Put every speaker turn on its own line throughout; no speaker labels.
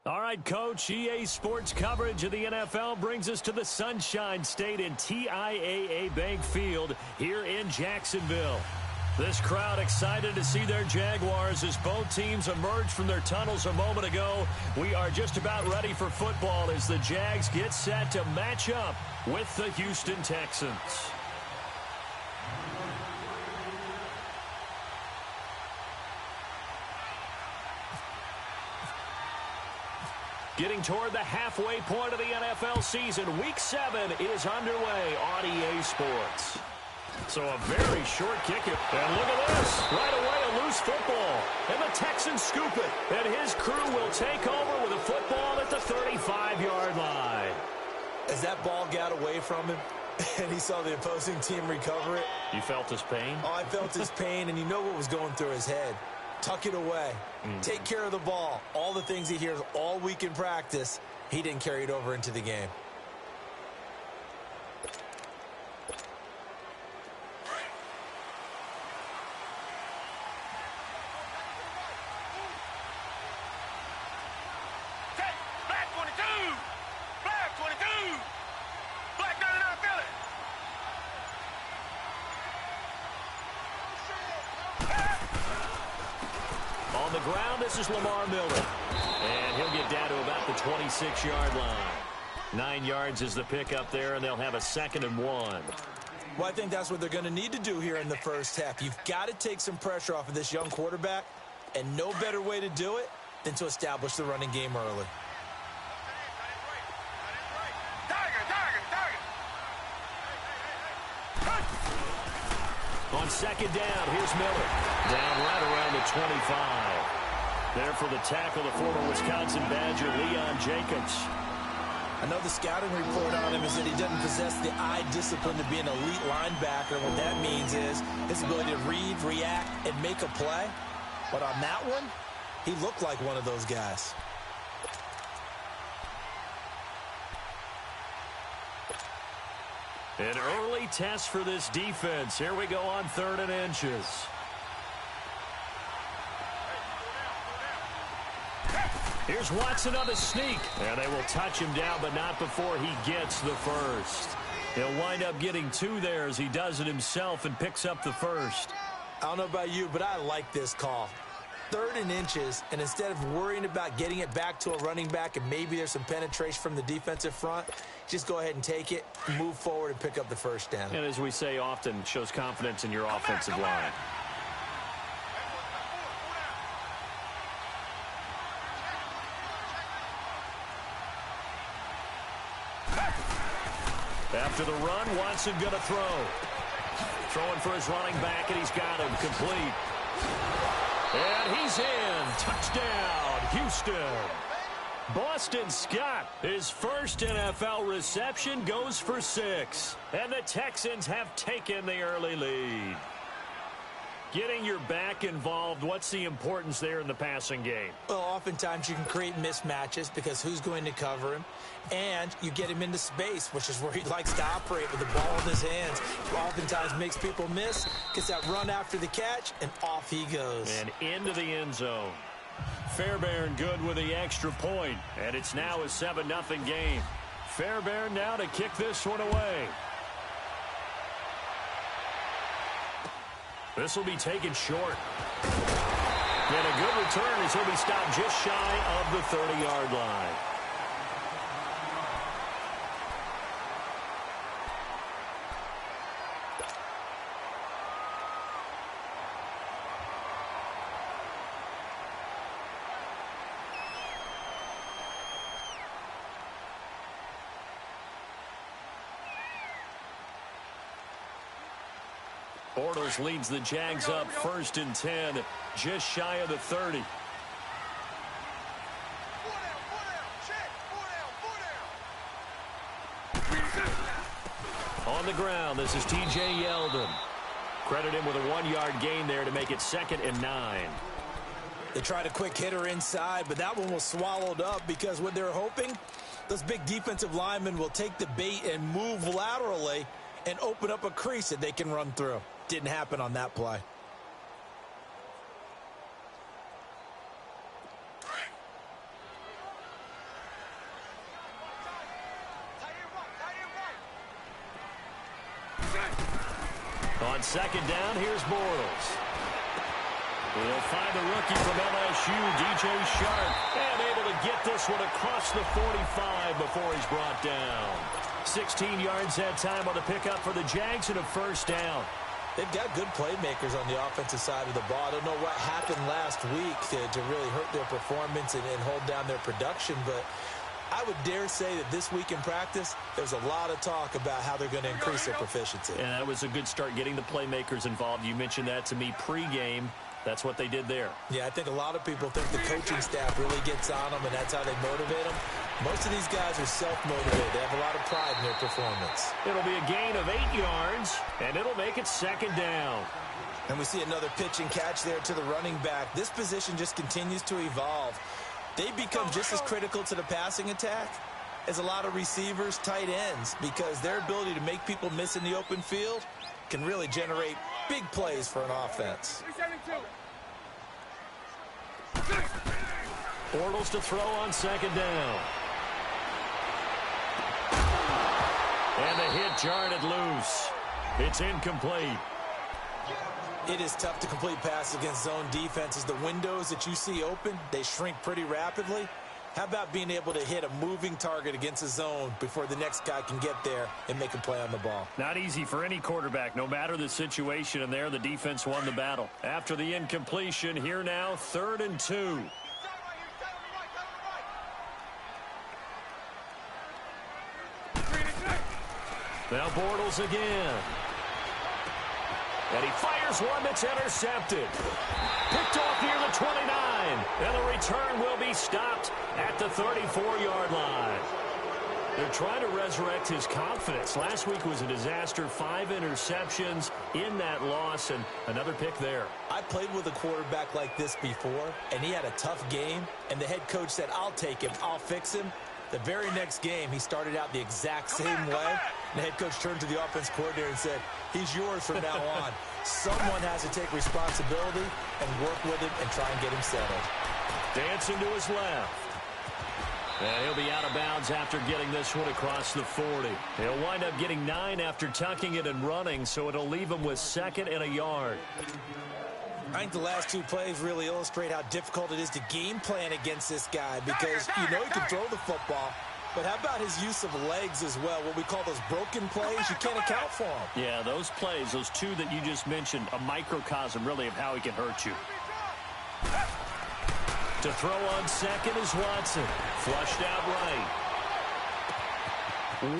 All right, Coach, EA Sports coverage of the NFL brings us to the Sunshine State in TIAA Bank Field here in Jacksonville. This crowd excited to see their Jaguars as both teams emerged from their tunnels a moment ago. We are just about ready for football as the Jags get set to match up with the Houston Texans. Getting toward the halfway point of the NFL season, Week 7 is underway on EA Sports. So a very short kick. And look at this. Right away, a loose football. And the Texans scoop it. And his crew will take over with a football at the 35-yard line.
As that ball got away from him and he saw the opposing team recover it.
You felt his pain?
Oh, I felt his pain, and you know what was going through his head. Tuck it away. Take care of the ball. All the things he hears all week in practice, he didn't carry it over into the game.
Black 22! Black 22! Black 99 Philly!
On the ground, this is Lamar Miller. And he'll get down to about the 26-yard line. 9 yards is the pickup there, and they'll have a 2nd and 1.
Well, I think that's what they're going to need to do here in the first half. You've got to take some pressure off of this young quarterback, and no better way to do it than to establish the running game early.
On 2nd down, here's Miller. Down right around the 25. There for the tackle, the former Wisconsin Badger, Leon Jacobs.
I know the scouting report on him is that he doesn't possess the eye discipline to be an elite linebacker. What that means is his ability to read, react, and make a play. But on that one, he looked like one of those guys.
An early test for this defense. Here we go on 3rd and inches. Here's Watson on the sneak. And they will touch him down, but not before he gets the first. He'll wind up getting 2 there as he does it himself and picks up the first.
I don't know about you, but I like this call. 3rd and inches, and instead of worrying about getting it back to a running back and maybe there's some penetration from the defensive front, just go ahead and take it, move forward, and pick up the first down.
And as we say often, shows confidence in your offensive line. After the run, Watson going to throw. Throwing for his running back, and he's got him complete. And he's in. Touchdown, Houston. Boston Scott, his first NFL reception, goes for 6. And the Texans have taken the early lead. Getting your back involved, what's the importance there in the passing game?
Well, oftentimes you can create mismatches because who's going to cover him? And you get him into space, which is where he likes to operate with the ball in his hands. Oftentimes makes people miss, gets that run after the catch, and off he goes.
And into the end zone. Fairbairn good with the extra point, and it's now a 7-0 game. Fairbairn now to kick this one away. This will be taken short. And a good return as he'll be stopped just shy of the 30-yard line. Bortles leads the Jags up 1st and 10, just shy of the 30. On the ground, this is T.J. Yeldon. Credit him with a 1-yard gain there to make it 2nd and 9.
They tried a quick hitter inside, but that one was swallowed up because what they're hoping, those big defensive linemen will take the bait and move laterally and open up a crease that they can run through. Didn't happen on that play.
On second down, here's Bortles. He'll find the rookie from LSU, DJ Sharp, and able to get this one across the 45 before he's brought down. 16 yards that time on the pickup for the Jags and a first down.
They've got good playmakers on the offensive side of the ball. I don't know what happened last week to really hurt their performance and hold down their production, but I would dare say that this week in practice, there's a lot of talk about how they're going to increase their proficiency.
And that was a good start getting the playmakers involved. You mentioned that to me pregame. That's what they did there.
Yeah, I think a lot of people think the coaching staff really gets on them, and that's how they motivate them. Most of these guys are self-motivated. They have a lot of pride in their performance.
It'll be a gain of 8 yards, and it'll make it second down.
And we see another pitch and catch there to the running back. This position just continues to evolve. They become just as critical to the passing attack as a lot of receivers, tight ends, because their ability to make people miss in the open field can really generate big plays for an offense.
Bortles to throw on second down. And the hit jarred it loose. It's incomplete.
It is tough to complete passes against zone defenses. The windows that you see open, they shrink pretty rapidly. How about being able to hit a moving target against a zone before the next guy can get there and make a play on the ball?
Not easy for any quarterback, no matter the situation, and there the defense won the battle. After the incompletion, here now, 3rd and 2. Now Bortles again. And he fires one that's intercepted. Picked off near the 29. And the return will be stopped at the 34-yard line. They're trying to resurrect his confidence. Last week was a disaster. 5 interceptions in that loss, and another pick there.
I played with a quarterback like this before, and he had a tough game, and the head coach said, I'll take him, I'll fix him. The very next game, he started out the exact same way. The head coach turned to the offense coordinator and said, he's yours from now on. Someone has to take responsibility and work with him and try and get him settled.
Dancing to his left. And he'll be out of bounds after getting this one across the 40. He'll wind up getting 9 after tucking it and running, so it'll leave him with 2nd and a yard.
I think the last 2 plays really illustrate how difficult it is to game plan against this guy, because you know he can throw the football, but how about his use of legs as well? What we call those broken plays, you can't account for them.
Yeah, those plays, those 2 that you just mentioned, a microcosm really of how he can hurt you. To throw on second is Watson. Flushed out right.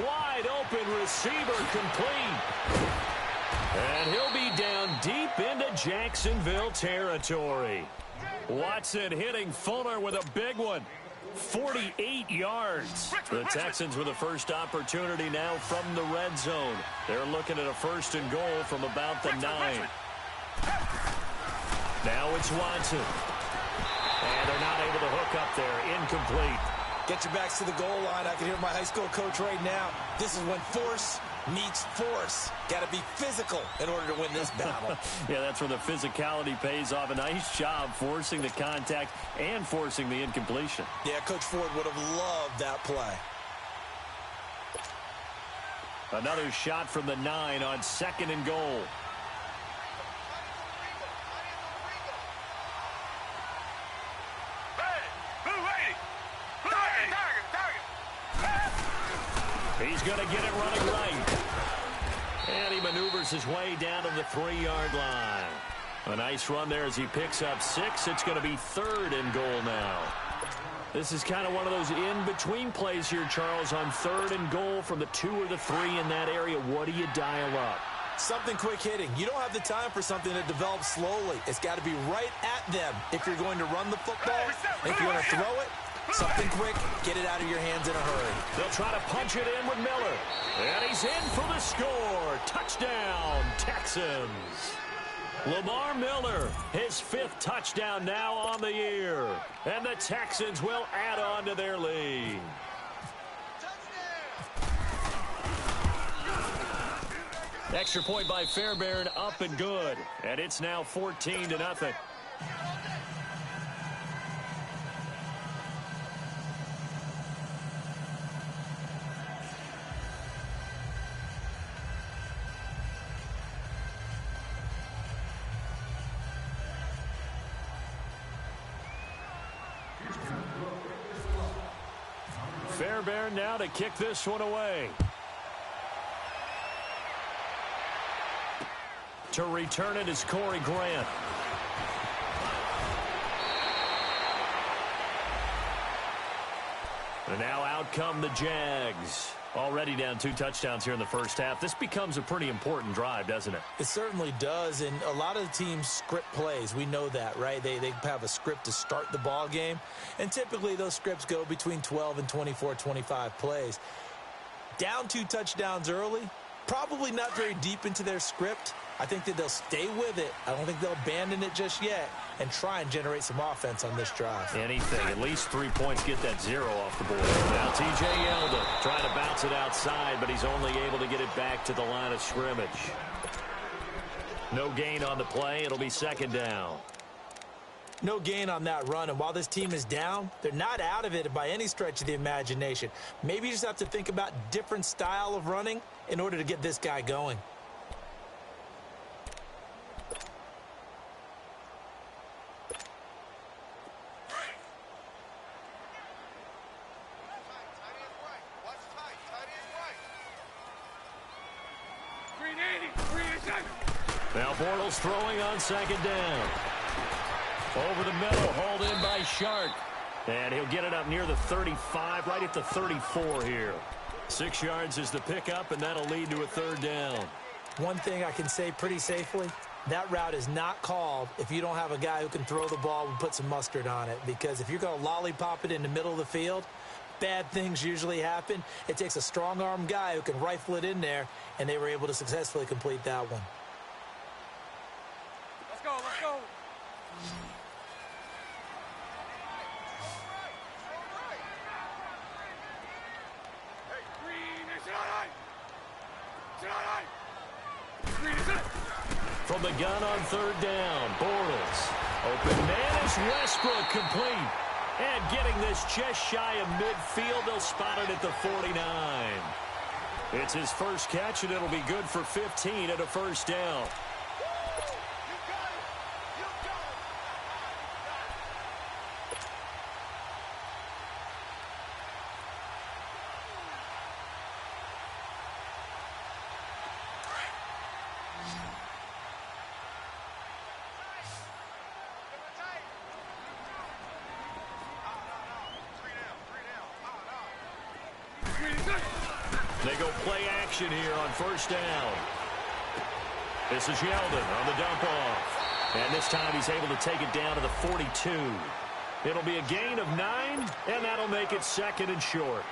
Wide open receiver complete. And he'll be down deep into Jacksonville territory. Watson hitting Fuller with a big one. 48 yards. The Texans with the first opportunity now from the red zone. They're looking at a 1st and goal from about the 9. Now it's Watson. And they're not able to hook up there. Incomplete.
Get your backs to the goal line. I can hear my high school coach right now. This is when force meets force. Got to be physical in order to win this battle.
Yeah, that's where the physicality pays off. A nice job forcing the contact and forcing the incompletion.
Yeah, Coach Ford would have loved that play.
Another shot from the 9 on 2nd and goal. He's going to get it running right. And he maneuvers his way down to the 3-yard line. A nice run there as he picks up 6. It's going to be 3rd and goal now. This is kind of one of those in-between plays here, Charles, on 3rd and goal from the 2 or the 3 in that area. What do you dial up?
Something quick hitting. You don't have the time for something that develops slowly. It's got to be right at them if you're going to run the football. If you're going to throw it, something quick, get it out of your hands in a hurry.
They'll try to punch it in with Miller. And he's in for the score. Touchdown, Texans. Lamar Miller, his 5th touchdown now on the year. And the Texans will add on to their lead. Extra point by Fairbairn, up and good. And it's now 14-0. Fairbairn now to kick this one away. To return it is Corey Grant. And now out come the Jags. Already down 2 touchdowns here in the first half. This becomes a pretty important drive, doesn't it?
It certainly does, and a lot of the teams script plays. We know that, right? They have a script to start the ball game, and typically those scripts go between 12 and 24, 25 plays. Down 2 touchdowns early, probably not very deep into their script. I think that they'll stay with it. I don't think they'll abandon it just yet and try and generate some offense on this drive.
Anything. At least 3 points, get that 0 off the board. Now T.J. Yeldon trying to bounce it outside, but he's only able to get it back to the line of scrimmage. No gain on the play. It'll be second down.
No gain on that run, and while this team is down, they're not out of it by any stretch of the imagination. Maybe you just have to think about different style of running in order to get this guy going.
Now Bortles throwing on second down. Over the middle, hauled in by Shark. And he'll get it up near the 35, right at the 34 here. 6 yards is the pickup, and that'll lead to a third down.
One thing I can say pretty safely, that route is not called if you don't have a guy who can throw the ball and put some mustard on it. Because if you're going to lollipop it in the middle of the field, bad things usually happen. It takes a strong-arm guy who can rifle it in there, and they were able to successfully complete that one.
Let's go, let's go.
From the gun on third down, Bortles. Open man is Westbrook, complete. And getting this just shy of midfield, they'll spot it at the 49. It's his first catch, and it'll be good for 15 at a first down. They go play action here on first down. This is Yeldon on the dump off. And this time he's able to take it down to the 42. It'll be a gain of 9, and that'll make it second and short.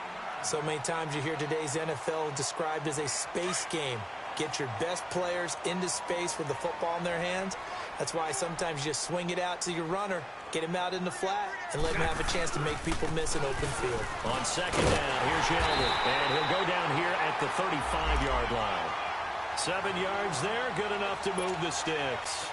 So many times you hear today's NFL described as a space game. Get your best players into space with the football in their hands. That's why sometimes you just swing it out to your runner, get him out in the flat, and let him have a chance to make people miss an open field.
On second down, here's Yeldon. And he'll go down here at the 35-yard line. 7 yards there, good enough to move the sticks.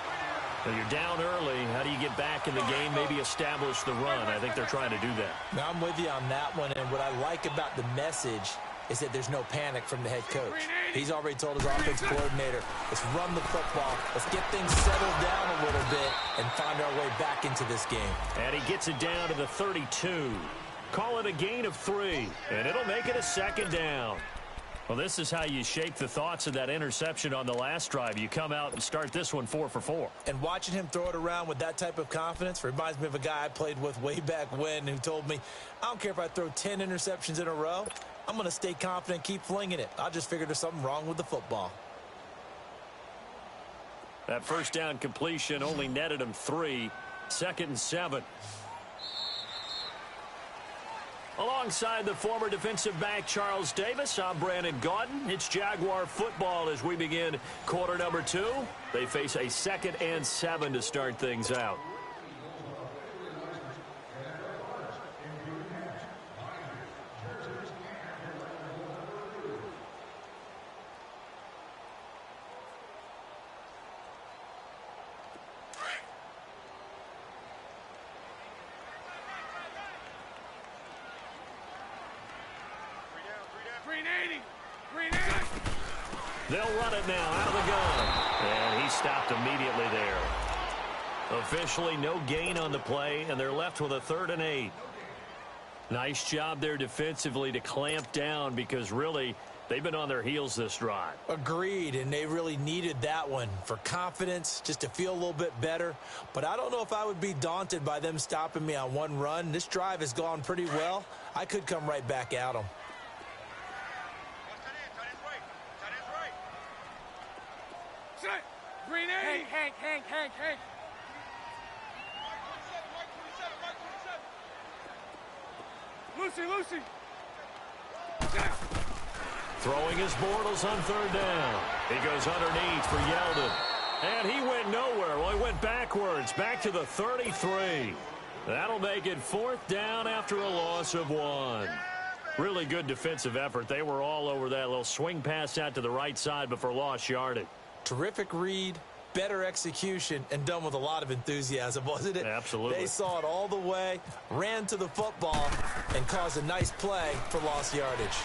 Now you're down early. How do you get back in the game, maybe establish the run? I think they're trying to do that.
Now I'm with you on that one, and what I like about the message is that there's no panic from the head coach. He's already told his offense coordinator, let's run the football, let's get things settled down a little bit and find our way back into this game. And
he gets it down to the 32. Call it a gain of 3, and it'll make it a second down. Well, this is how you shake the thoughts of that interception on the last drive. You come out and start this one 4 for 4.
And watching him throw it around with that type of confidence reminds me of a guy I played with way back when who told me, I don't care if I throw 10 interceptions in a row, I'm going to stay confident and keep flinging it. I just figured there's something wrong with the football.
That first down completion only netted him 3. 2nd and 7. Alongside the former defensive back Charles Davis, I'm Brandon Gaudin. It's Jaguar football as we begin quarter number 2. They face a 2nd and 7 to start things out. They'll run it now out of the gun. And he stopped immediately there. Officially no gain on the play, and they're left with a 3rd and 8. Nice job there defensively to clamp down because really they've been on their heels this drive.
Agreed, and they really needed that one for confidence, just to feel a little bit better. But I don't know if I would be daunted by them stopping me on one run. This drive has gone pretty well. I could come right back at them.
Set. Green 80. Hank. Lucy. Set.
Throwing his Bortles on third down. He goes underneath for Yeldon. And he went nowhere. Well, he went backwards, back to the 33. That'll make it 4th down after a loss of 1. Really good defensive effort. They were all over that little swing pass out to the right side before lost yardage.
Terrific read, better execution, and done with a lot of enthusiasm, wasn't it?
Absolutely.
They saw it all the way, ran to the football, and caused a nice play for lost yardage.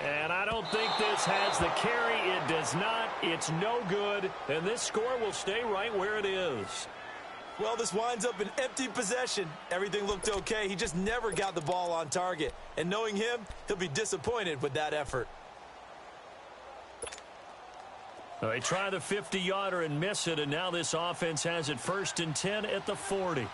And I don't think this has the carry. It does not. It's no good. And this score will stay right where it is.
Well, this winds up an empty possession. Everything looked okay. He just never got the ball on target. And knowing him, he'll be disappointed with that effort.
They try the 50-yarder and miss it, and now this offense has it 1st and 10 at the 40.
Target.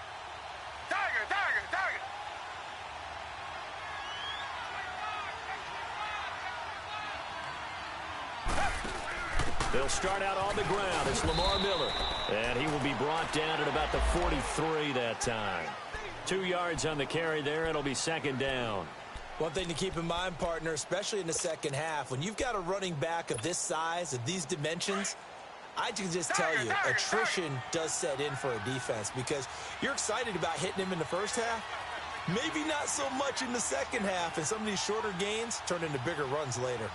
They'll start out on the ground. It's Lamar Miller. And he will be brought down at about the 43 that time. 2 yards on the carry there. It'll be 2nd down.
One thing to keep in mind, partner, especially in the second half, when you've got a running back of this size, of these dimensions, I can just tell you, attrition does set in for a defense because you're excited about hitting him in the first half. Maybe not so much in the second half, and some of these shorter gains turn into bigger runs later.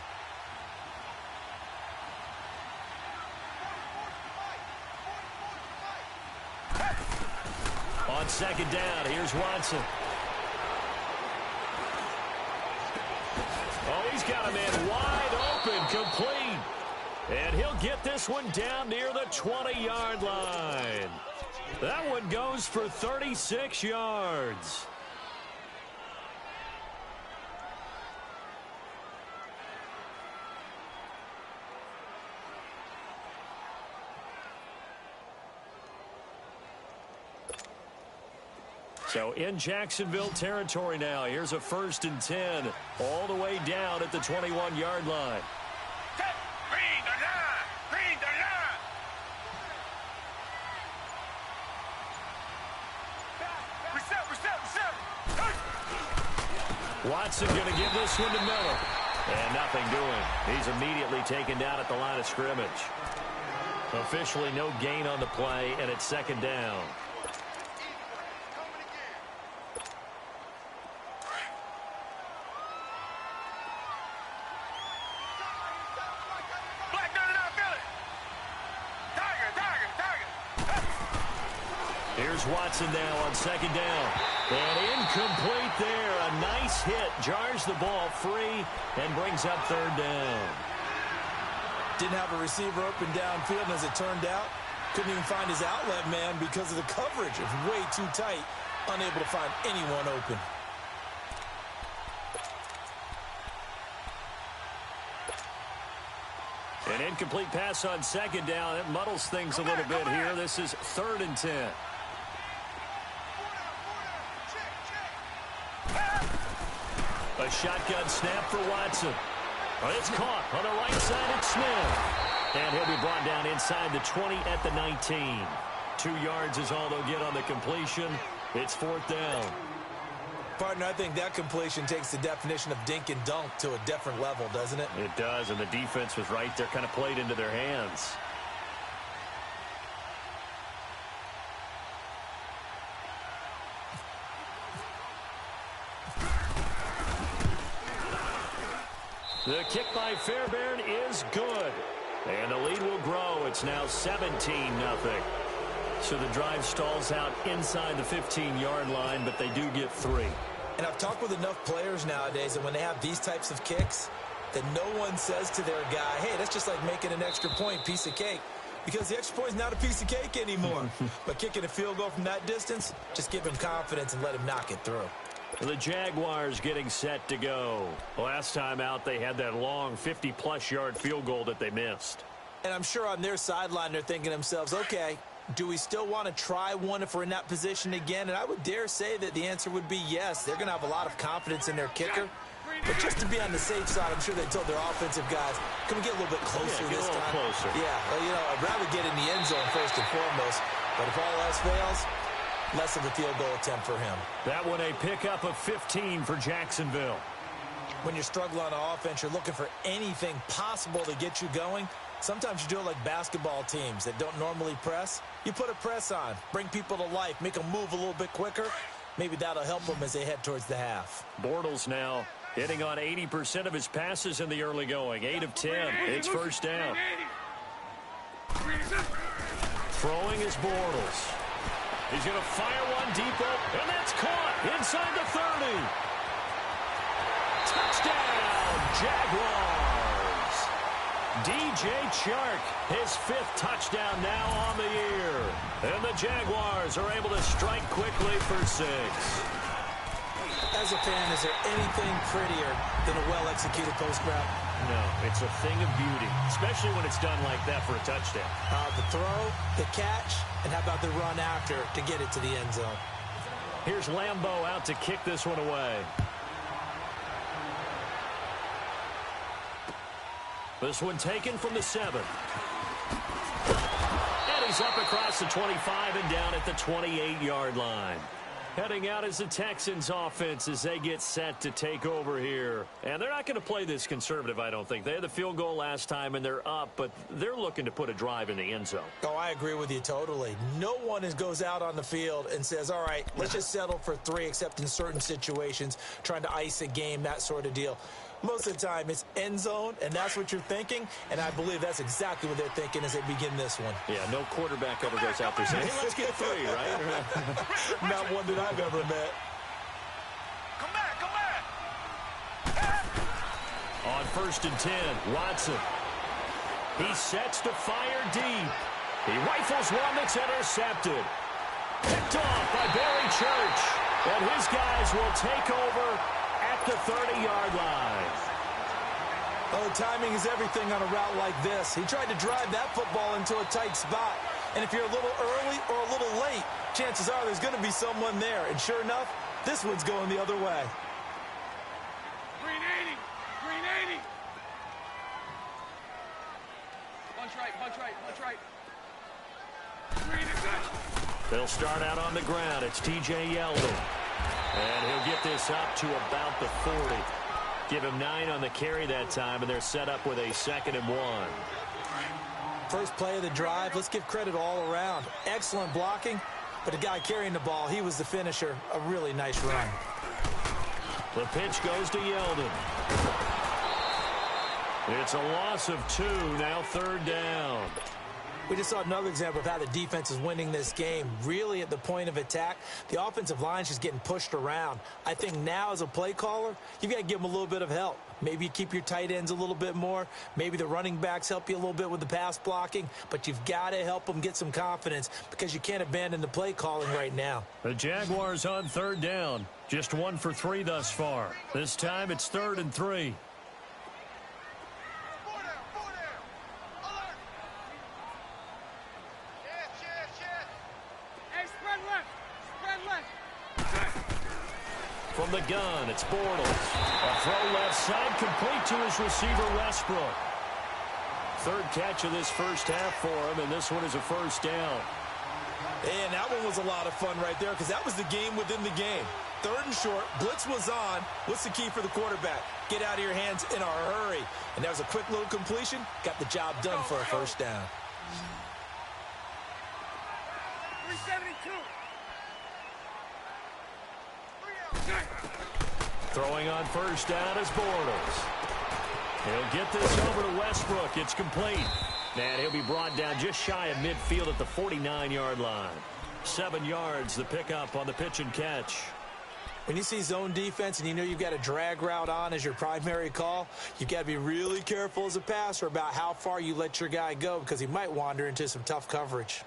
On 2nd down, here's Watson. Oh, he's got a man wide open, complete. And he'll get this one down near the 20-yard line. That one goes for 36 yards. So in Jacksonville territory now. Here's a 1st and 10 all the way down at the 21-yard line.
Green the line. Reset.
Watson going to give this one to Miller. And nothing doing. He's immediately taken down at the line of scrimmage. Officially no gain on the play, and it's 2nd down. Here's Watson now on 2nd down. And incomplete there. A nice hit. Jars the ball free and brings up 3rd down.
Didn't have a receiver open downfield, and as it turned out, couldn't even find his outlet man because of the coverage. It was way too tight. Unable to find anyone open.
An incomplete pass on 2nd down. It muddles things a little bit here. This is 3rd and 10. A shotgun snap for Watson. It's caught on the right side. It's Smith. And he'll be brought down inside the 20 at the 19. 2 yards is all they'll get on the completion. It's 4th down.
Partner, I think that completion takes the definition of dink and dunk to a different level, doesn't it?
It does, and the defense was right there, kind of played into their hands. The kick by Fairbairn is good. And the lead will grow. It's now 17-0. So the drive stalls out inside the 15-yard line, but they do get 3.
And I've talked with enough players nowadays that when they have these types of kicks, that no one says to their guy, hey, that's just like making an extra point, piece of cake. Because the extra point is not a piece of cake anymore. But kicking a field goal from that distance, just give him confidence and let him knock it through.
The Jaguars getting set to go. Last time out, they had that long 50-plus yard field goal that they missed.
And I'm sure on their sideline, they're thinking to themselves, okay, do we still want to try one if we're in that position again? And I would dare say that the answer would be yes. They're going to have a lot of confidence in their kicker. But just to be on the safe side, I'm sure they told their offensive guys, can we get a little bit closer this time?
Closer.
Yeah, well, you know, I'd rather get in the end zone first and foremost. But if all else fails, less of a field goal attempt for him.
That one a pickup of 15 for Jacksonville.
When you're struggling on offense, you're looking for anything possible to get you going. Sometimes you do it like basketball teams that don't normally press. You put a press on, bring people to life, make them move a little bit quicker. Maybe that'll help them as they head towards the half.
Bortles now hitting on 80% of his passes in the early going. 8 of 10. It's first down. Throwing is Bortles. He's going to fire one deep up, and that's caught inside the 30. Touchdown, Jaguars. DJ Chark, his 5th touchdown now on the year. And the Jaguars are able to strike quickly for 6.
As a fan, is there anything prettier than a well-executed post route?
No, it's a thing of beauty, especially when it's done like that for a touchdown.
The throw, the catch, and how about the run after to get it to the end zone?
Here's Lambeau out to kick this one away. This one taken from the 7. And he's up across the 25 and down at the 28-yard line. Heading out is the Texans offense as they get set to take over here. And they're not going to play this conservative, I don't think. They had the field goal last time, and they're up, but they're looking to put a drive in the end zone.
Oh, I agree with you totally. No one goes out on the field and says, all right, let's just settle for 3, except in certain situations, trying to ice a game, that sort of deal. Most of the time, it's end zone, and that's what you're thinking, and I believe that's exactly what they're thinking as they begin this one.
Yeah, no quarterback ever goes out there saying, hey, let's get 3, right?
Not one that I've ever met.
Come back.
On 1st and 10, Watson. He sets to fire deep. He rifles one that's intercepted. Picked off by Barry Church, and his guys will take over at the 30-yard line.
Oh, timing is everything on a route like this. He tried to drive that football into a tight spot. And if you're a little early or a little late, chances are there's going to be someone there. And sure enough, this one's going the other way.
Green 80. Green 80. Punch right. Green is good.
They'll start out on the ground. It's TJ Yeldon. And he'll get this up to about the 40. Give him 9 on the carry that time, and they're set up with a 2nd and 1.
First play of the drive, let's give credit all around. Excellent blocking, but the guy carrying the ball, he was the finisher. A really nice run.
The pitch goes to Yeldon. It's a loss of 2, now 3rd down.
We just saw another example of how the defense is winning this game. Really at the point of attack, the offensive line's just getting pushed around. I think now as a play caller, you've got to give them a little bit of help. Maybe you keep your tight ends a little bit more. Maybe the running backs help you a little bit with the pass blocking. But you've got to help them get some confidence because you can't abandon the play calling right now.
The Jaguars on 3rd down. Just 1 for 3 thus far. This time it's 3rd and 3. From the gun, it's Bortles. A throw left side, complete to his receiver, Westbrook. 3rd catch of this first half for him, and this one is a 1st down.
And that one was a lot of fun right there because that was the game within the game. 3rd and short, blitz was on. What's the key for the quarterback? Get out of your hands in a hurry. And that was a quick little completion. Got the job done for a 1st down.
372.
Throwing on 1st down is Bortles. He'll get this over to Westbrook. It's complete. And he'll be brought down just shy of midfield at the 49-yard line. 7 yards, the pickup on the pitch and catch.
When you see zone defense and you know you've got a drag route on as your primary call, you've got to be really careful as a passer about how far you let your guy go because he might wander into some tough coverage.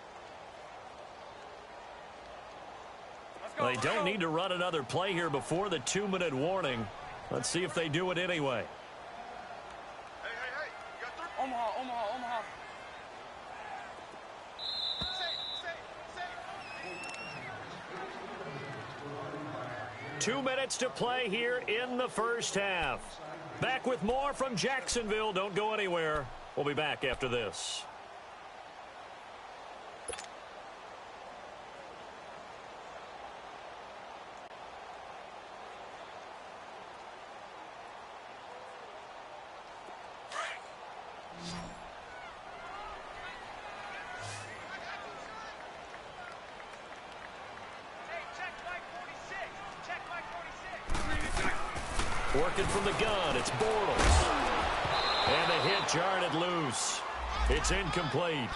They don't need to run another play here before the 2-minute warning. Let's see if they do it anyway.
Hey. You got Omaha.
2 minutes to play here in the first half. Back with more from Jacksonville. Don't go anywhere. We'll be back after this. Working from the gun, it's Bortles. And the hit jarred it loose. It's incomplete.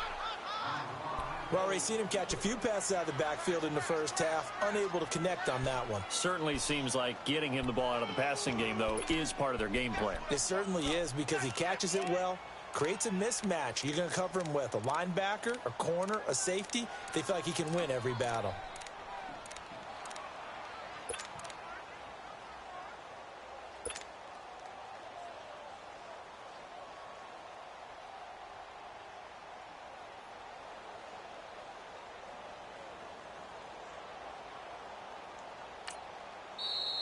Well, already seen him catch a few passes out of the backfield in the first half. Unable to connect on that one.
Certainly seems like getting him the ball out of the passing game, though, is part of their game plan.
It certainly is because he catches it well, creates a mismatch. You're going to cover him with a linebacker, a corner, a safety. They feel like he can win every battle.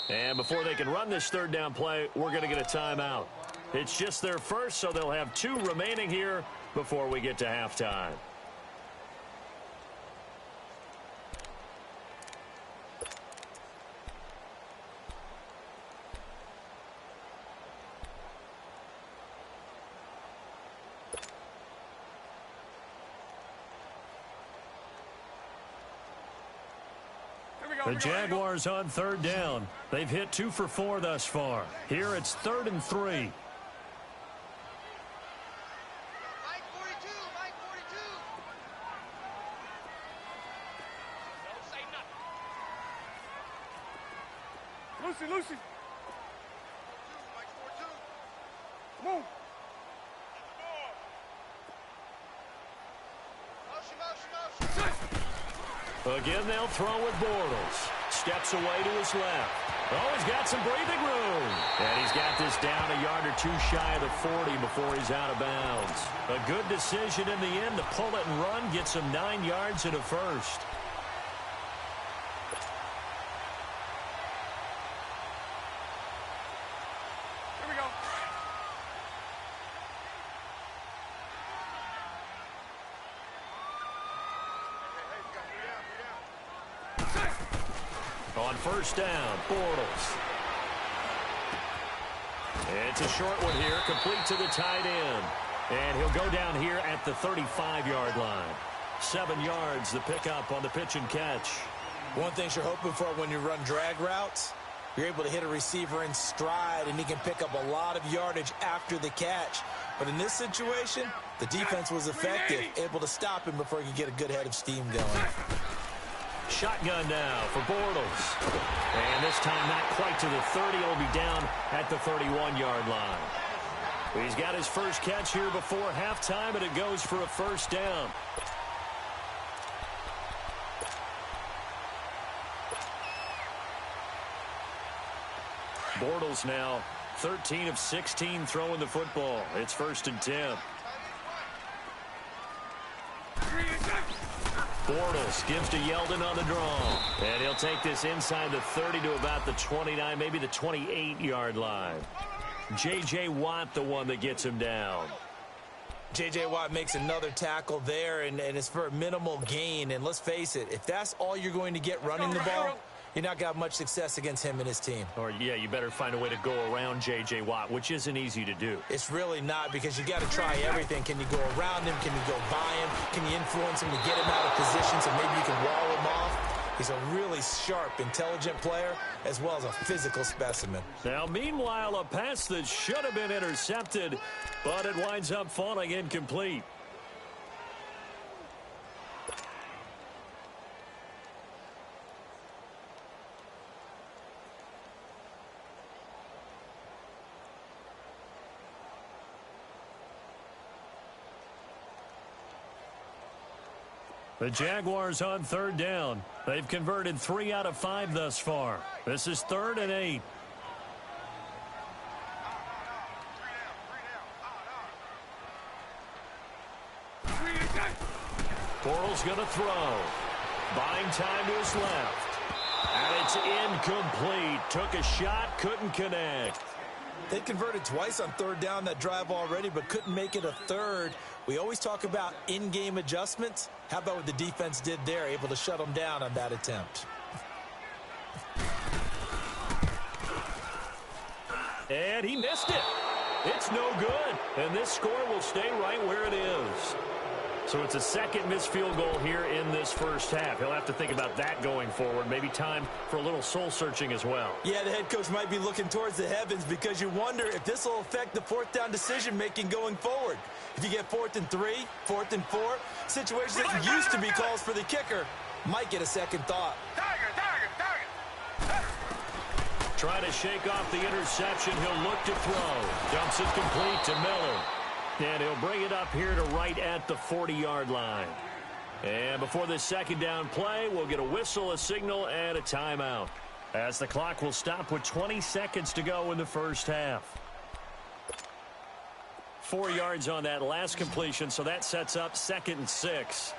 And before they can run this third down play, we're going to get a timeout. It's just their first, so they'll have 2 remaining here before we get to halftime. The Jaguars on third down. They've hit 2 for 4 thus far. Here it's 3rd and 3.
Mike 42. Don't say nothing. Lucy. Mike 42. Move. Motion.
Again, they'll throw with Bortles. Steps away to his left. Oh, he's got some breathing room. And he's got this down a yard or 2 shy of the 40 before he's out of bounds. A good decision in the end to pull it and run, gets him 9 yards and a first.
Here we go.
On first down, Bortles. It's a short one here, complete to the tight end. And he'll go down here at the 35-yard line. 7 yards, the pickup on the pitch and catch.
One thing you're hoping for when you run drag routes, you're able to hit a receiver in stride, and he can pick up a lot of yardage after the catch. But in this situation, the defense was effective, able to stop him before he could get a good head of steam going.
Shotgun now for Bortles. And this time not quite to the 30. He'll be down at the 31-yard line. He's got his first catch here before halftime, and it goes for a first down. Bortles now 13 of 16 throwing the football. It's 1st and 10. Bortles gives to Yeldon on the draw. And he'll take this inside the 30 to about the 29, maybe the 28-yard line. J.J. Watt, the one that gets him down.
J.J. Watt makes another tackle there, and it's for a minimal gain. And let's face it, if that's all you're going to get running the ball, you're not got much success against him and his team.
Or, yeah, you better find a way to go around J.J. Watt, which isn't easy to do.
It's really not, because you got to try everything. Can you go around him? Can you go by him? Can you influence him to get him out of position so maybe you can wall him off? He's a really sharp, intelligent player, as well as a physical specimen.
Now, meanwhile, a pass that should have been intercepted, but it winds up falling incomplete. The Jaguars on third down. They've converted 3 out of 5 thus far. This is 3rd and 8. Bortles going to throw. Buying time to his left. And it's incomplete. Took a shot, couldn't connect.
They converted twice on third down that drive already, but couldn't make it a third. We always talk about in-game adjustments. How about what the defense did there, able to shut them down on that attempt?
And he missed it. It's no good. And this score will stay right where it is. So it's a second missed field goal here in this first half. He'll have to think about that going forward. Maybe time for a little soul-searching as well.
Yeah, the head coach might be looking towards the heavens because you wonder if this will affect the fourth down decision-making going forward. If you get 4th and 3, 4th and 4, situations that used to be calls for the kicker might get a second thought.
Trying to shake off the interception. He'll look to throw. Dumps it complete to Miller. And he'll bring it up here to right at the 40-yard line. And before this second down play, we'll get a whistle, a signal, and a timeout, as the clock will stop with 20 seconds to go in the first half. 4 yards on that last completion, so that sets up 2nd and 6.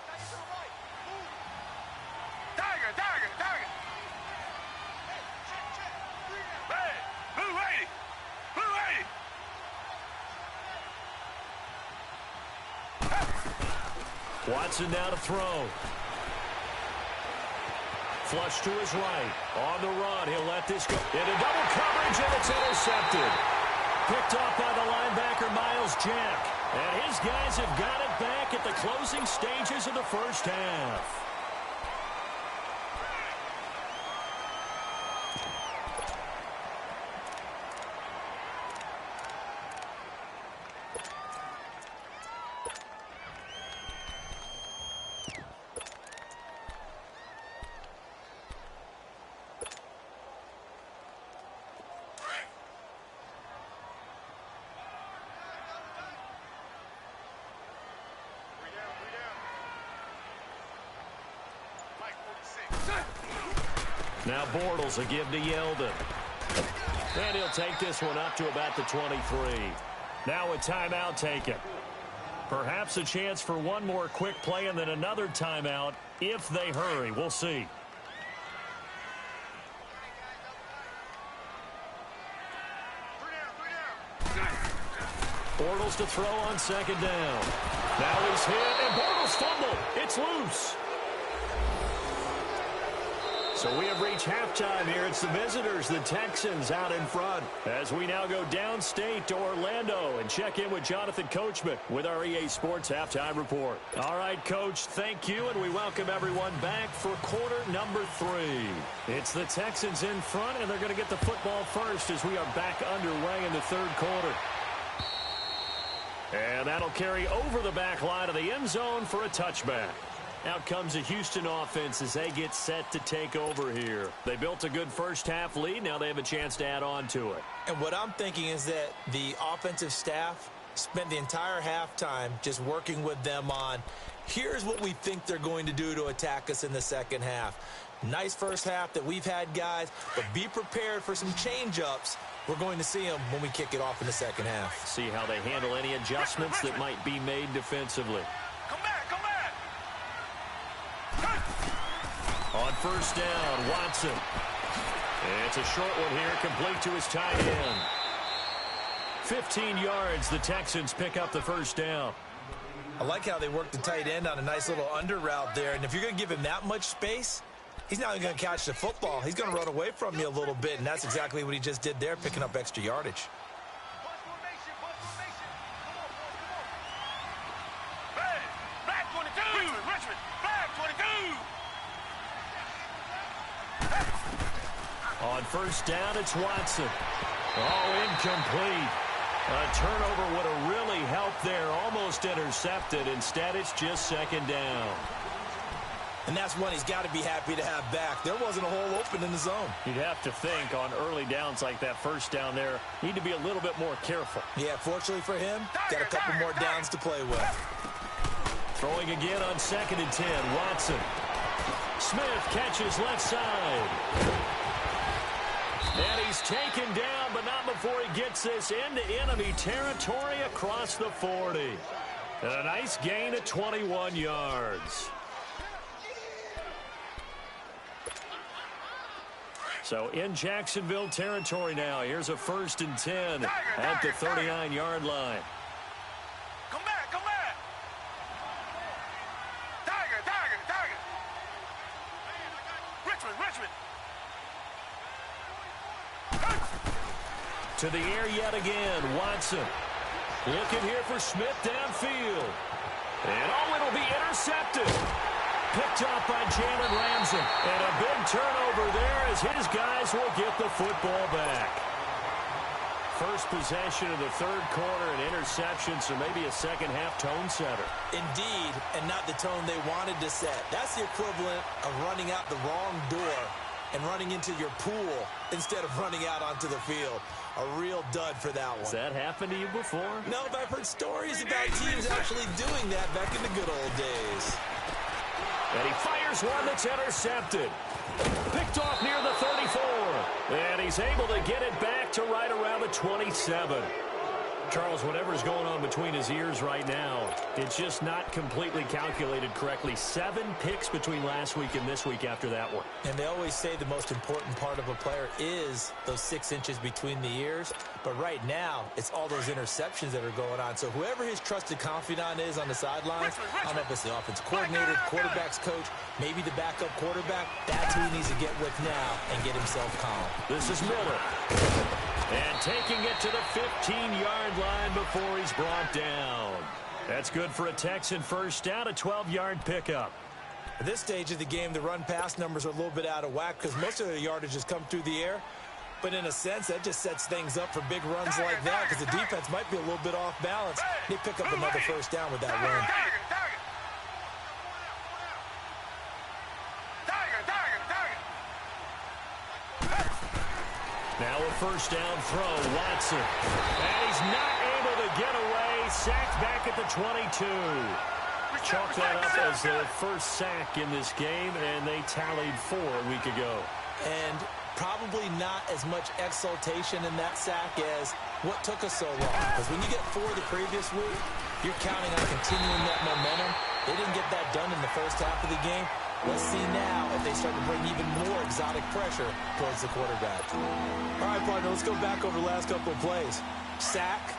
Watson now to throw. Flush to his right. On the run, he'll let this go. Into double coverage, and it's intercepted. Picked off by the linebacker, Miles Jack. And his guys have got it back at the closing stages of the first half. Now Bortles a give to Yeldon. And he'll take this one up to about the 23. Now a timeout taken. Perhaps a chance for one more quick play and then another timeout if they hurry. We'll see. Bortles to throw on second down. Now he's hit, and Bortles fumble. It's loose. So we have reached halftime here. It's the visitors, the Texans, out in front. As we now go downstate to Orlando and check in with Jonathan Coachman with our EA Sports Halftime Report. All right, Coach, thank you, and we welcome everyone back for quarter number 3. It's the Texans in front, and they're going to get the football first as we are back underway in the third quarter. And that'll carry over the back line of the end zone for a touchback. Out comes the Houston offense as they get set to take over here. They built a good first-half lead. Now they have a chance to add on to it.
And what I'm thinking is that the offensive staff spent the entire halftime just working with them on, here's what we think they're going to do to attack us in the second half. Nice first half that we've had, guys, but be prepared for some change-ups. We're going to see them when we kick it off in the second half.
See how they handle any adjustments that might be made defensively. On first down, Watson. It's a short one here, complete to his tight end. 15 yards, the Texans pick up the first down.
I like how they work the tight end on a nice little under route there. And if you're going to give him that much space, he's not even going to catch the football. He's going to run away from you a little bit, and that's exactly what he just did there, picking up extra yardage.
On first down, it's Watson. Oh, incomplete. A turnover would have really helped there. Almost intercepted. Instead, it's just second down.
And that's one he's got to be happy to have back. There wasn't a hole open in the zone.
You'd have to think on early downs like that first down there, need to be a little bit more careful.
Yeah, fortunately for him, got a couple more downs to play with.
Throwing again on 2nd and 10. Watson. Smith catches left side. And he's taken down, but not before he gets this into enemy territory across the 40. And a nice gain of 21 yards. So in Jacksonville territory now. Here's a 1st and 10 at the 39-yard line.
Come back, come back. Tiger, Tiger, Tiger. Richmond, Richmond.
To the air yet again. Watson. Looking here for Smith downfield. And it'll be intercepted. Picked up by Jalen Ramsey. And a big turnover there as his guys will get the football back. First possession of the 3rd quarter, an interception, so maybe a second-half tone setter.
Indeed, and not the tone they wanted to set. That's the equivalent of running out the wrong door and running into your pool instead of running out onto the field. A real dud for that one.
Has that happened to you before?
No, but I've heard stories about teams actually doing that back in the good old days.
And he fires one that's intercepted. Picked off near the 34. And he's able to get it back to right around the 27. Charles, whatever's going on between his ears right now, it's just not completely calculated correctly. 7 picks between last week and this week after that one.
And they always say the most important part of a player is those 6 inches between the ears. But right now, it's all those interceptions that are going on. So whoever his trusted confidant is on the sidelines, I don't know if it's the offense coordinator, quarterback's coach, maybe the backup quarterback, that's who he needs to get with now and get himself calm.
This is Miller. And taking it to the 15-yard line before he's brought down. That's good for a Texan first down, a 12-yard pickup.
At this stage of the game, the run-pass numbers are a little bit out of whack because most of the yardage has come through the air. But in a sense, that just sets things up for big runs like that because the defense might be a little bit off balance. They pick up another first down with that run.
Now a first down throw, Watson. And he's not able to get away. Sacked back at the 22. Chalk that up as the first sack in this game, and they tallied 4 a week ago.
And probably not as much exultation in that sack as what took us so long. Because when you get 4 the previous week, you're counting on continuing that momentum. They didn't get that done in the first half of the game. Let's see now if they start to bring even more exotic pressure towards the quarterback. All right, partner, let's go back over the last couple of plays. Sack,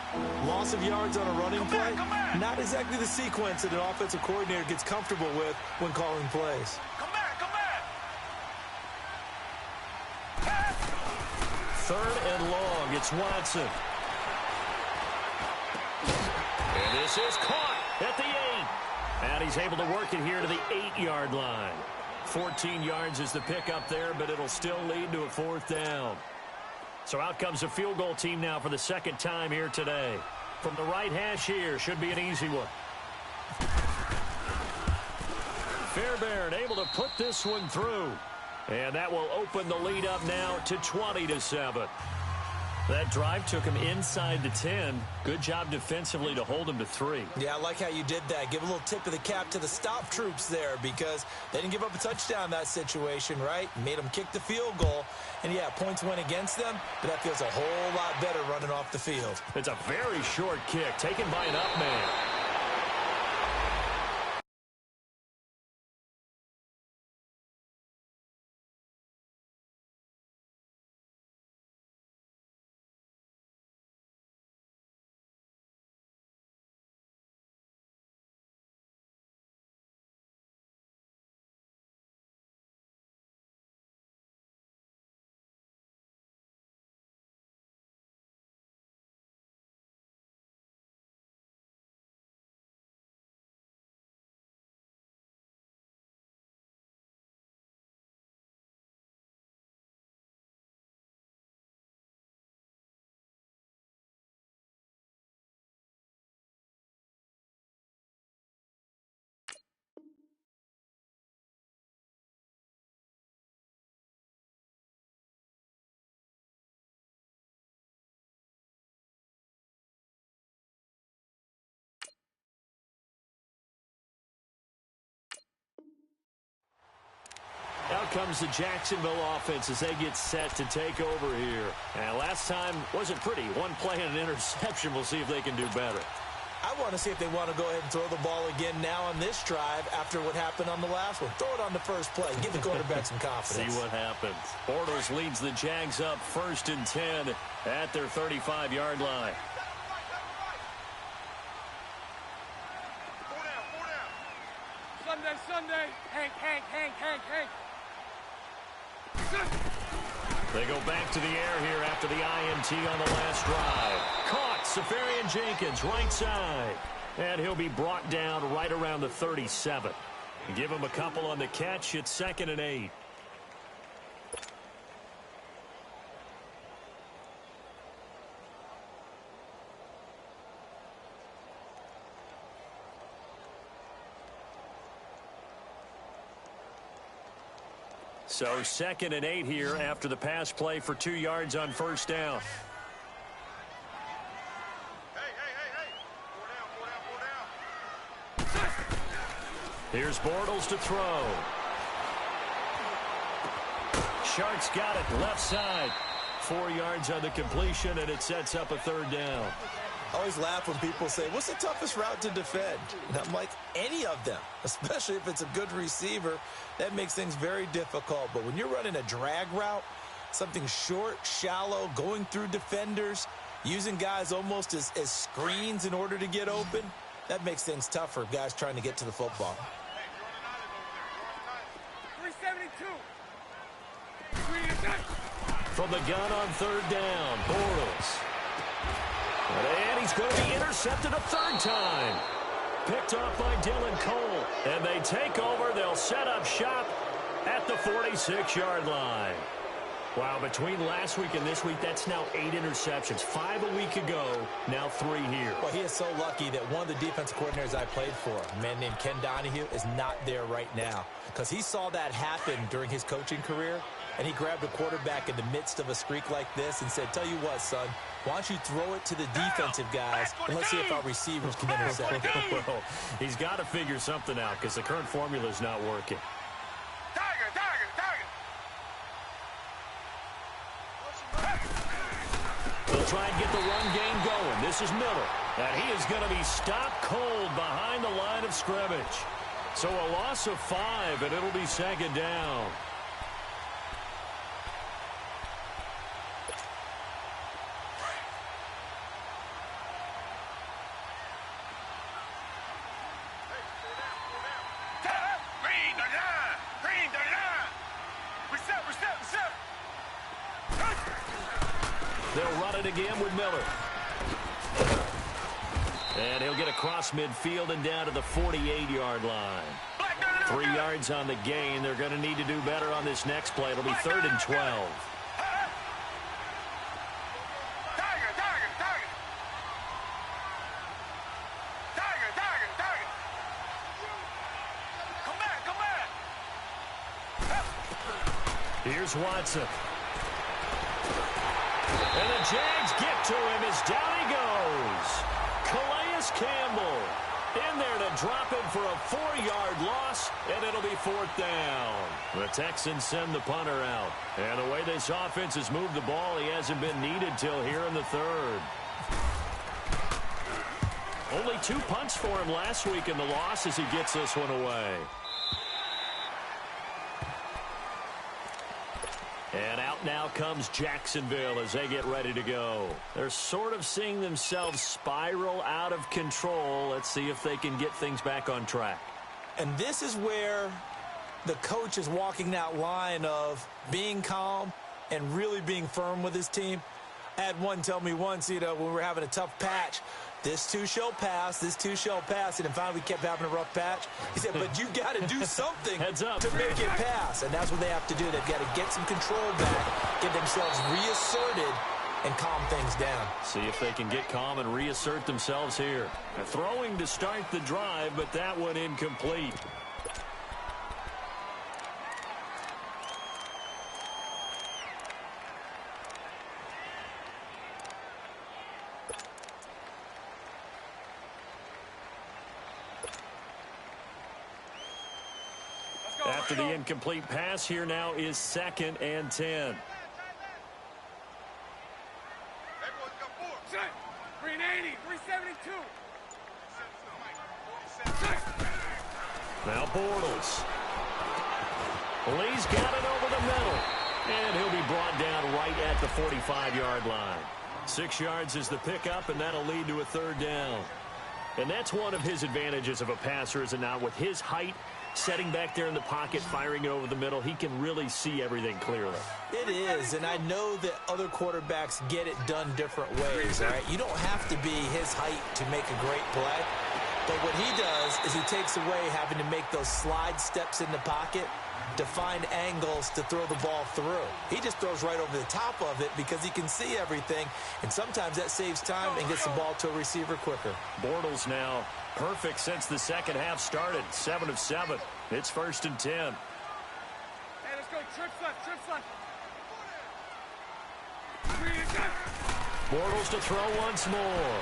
loss of yards on a running play, not exactly the sequence that an offensive coordinator gets comfortable with when calling plays.
Come back, come back.
3rd and long, it's Watson. And this is caught at the 8. And he's able to work it here to the 8-yard line. 14 yards is the pickup there, but it'll still lead to a 4th down. So out comes a field goal team now for the 2nd time here today. From the right hash here, should be an easy one. Fairbairn able to put this one through. And that will open the lead up now to 20-7. That drive took him inside the 10. Good job defensively to hold him to 3.
Yeah, I like how you did that. Give a little tip of the cap to the stop troops there because they didn't give up a touchdown in that situation, right? Made them kick the field goal. And, yeah, points went against them, but that feels a whole lot better running off the field.
It's a very short kick taken by an up man. out comes the Jacksonville offense as they get set to take over here. And last time wasn't pretty. One play and an interception. We'll see if they can do better.
I want to see if they want to go ahead and throw the ball again now on this drive after what happened on the last one. Throw it on the first play. Give the quarterback some confidence.
See what happens. Bortles leads the Jags up 1st and 10 at their 35-yard line.
Sunday. Hank.
They go back to the air here after the INT on the last drive. Caught, Safarian Jenkins, right side. And he'll be brought down right around the 37. Give him a couple on the catch. It's 2nd and 8. So 2nd and 8 here after the pass play for 2 yards on 1st down.
Four down.
Here's Bortles to throw. Sharks got it left side. 4 yards on the completion, and it sets up a 3rd down.
I always laugh when people say, what's the toughest route to defend? And I'm like, any of them, especially if it's a good receiver. That makes things very difficult. But when you're running a drag route, something short, shallow, going through defenders, using guys almost as screens in order to get open, that makes things tougher, guys trying to get to the football.
372.
From the gun on 3rd down, Bortles. And he's going to be intercepted a 3rd time. Picked off by Dylan Cole. And they take over. They'll set up shop at the 46-yard line. Wow, between last week and this week, that's now 8 interceptions. 5 a week ago, now 3 here.
Well, he is so lucky that one of the defensive coordinators I played for, a man named Ken Donahue, is not there right now. Because he saw that happen during his coaching career, and he grabbed a quarterback in the midst of a streak like this and said, tell you what, son, why don't you throw it to the defensive guys, and let's see if our receivers can intercept it.
Well, he's got to figure something out because the current formula is not working.
Tiger.
They'll try and get the run game going. This is Miller. And he is going to be stopped cold behind the line of scrimmage. So a loss of 5, and it'll be 2nd down.
Green the line. Reset.
They'll run it again with Miller. And he'll get across midfield and down to the 48-yard line. 3 yards on the gain. They're going to need to do better on this next play. It'll be 3rd and 12. Here's Watson. And the Jags get to him as down he goes. Calais Campbell in there to drop him for a 4-yard loss, and it'll be 4th down. The Texans send the punter out. And the way this offense has moved the ball, he hasn't been needed till here in the 3rd. Only 2 punts for him last week in the loss as he gets this one away. And out now comes Jacksonville as they get ready to go. They're sort of seeing themselves spiral out of control. Let's see if they can get things back on track.
And this is where the coach is walking that line of being calm and really being firm with his team. I had one tell me once, when we were having a tough patch, this too shall pass, this too shall pass. And then finally we kept having a rough patch. He said, but you got to do something
Heads up.
to make it pass. And that's what they have to do. They've got to get some control back, get themselves reasserted, and calm things down.
See if they can get calm and reassert themselves here. Throwing to start the drive, but that one incomplete. After the incomplete pass, here now is 2nd and 10.
Set. 380, 372.
Now Bortles. Lee's got it over the middle. And he'll be brought down right at the 45-yard line. 6 yards is the pickup, and that'll lead to a 3rd down. And that's one of his advantages of a passer, is it not? With his height, setting back there in the pocket, firing it over the middle, he can really see everything clearly.
It is, and I know that other quarterbacks get it done different ways, all right? You don't have to be his height to make a great play. But what he does is he takes away having to make those slide steps in the pocket to find angles to throw the ball through. He just throws right over the top of it because he can see everything, and sometimes that saves time and gets the ball to a receiver quicker.
Bortles now perfect since the second half started. 7 of 7. It's 1st and 10.
Hey, let's go. Trips left, trips left.
Bortles to throw once more.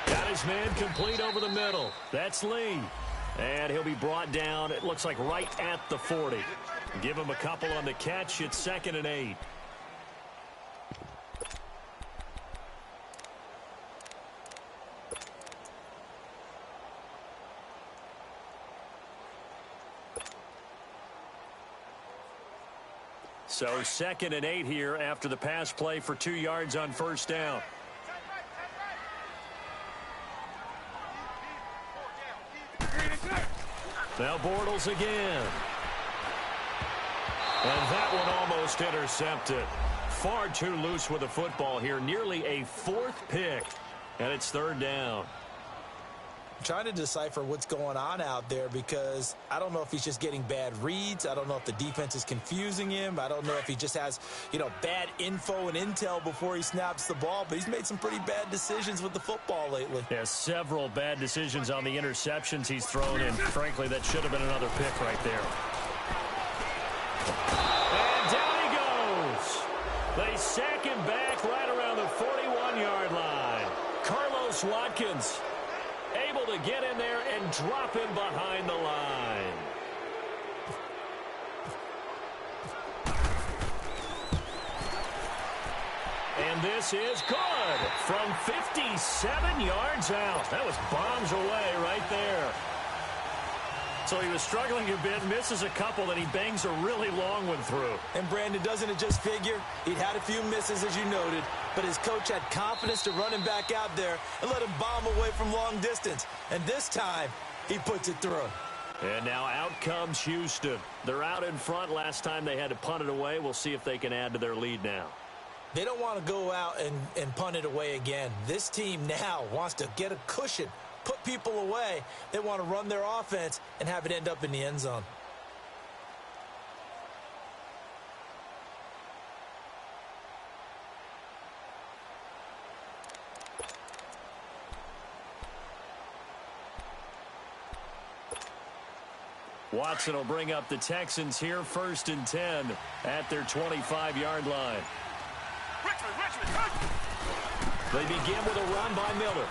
Got his man complete over the middle. That's Lee. And he'll be brought down, it looks like, right at the 40. Give him a couple on the catch. It's 2nd and 8. So 2nd and 8 here after the pass play for 2 yards on 1st down. Now Bortles again. And that one almost intercepted. Far too loose with the football here. Nearly a 4th pick. And it's 3rd down.
I'm trying to decipher what's going on out there because I don't know if he's just getting bad reads. I don't know if the defense is confusing him. I don't know if he just has, bad info and intel before he snaps the ball. But he's made some pretty bad decisions with the football lately.
Yeah, several bad decisions on the interceptions he's thrown in. Frankly, that should have been another pick right there. And down he goes. They sack him back right around the 41-yard line. Carlos Watkins able to get in there and drop him behind the line. And this is good from 57 yards out. That was bombs away right there. So he was struggling a bit, misses a couple, then he bangs a really long one through.
And Brandon, doesn't it just figure? He'd had a few misses, as you noted, but his coach had confidence to run him back out there and let him bomb away from long distance. And this time, he puts it through.
And now out comes Houston. They're out in front. Last time they had to punt it away. We'll see if they can add to their lead now.
They don't want to go out and punt it away again. This team now wants to get a cushion, put people away. They want to run their offense and have it end up in the end zone.
Watson will bring up the Texans here, 1st and 10 at their 25-yard line. They begin with a run by Miller.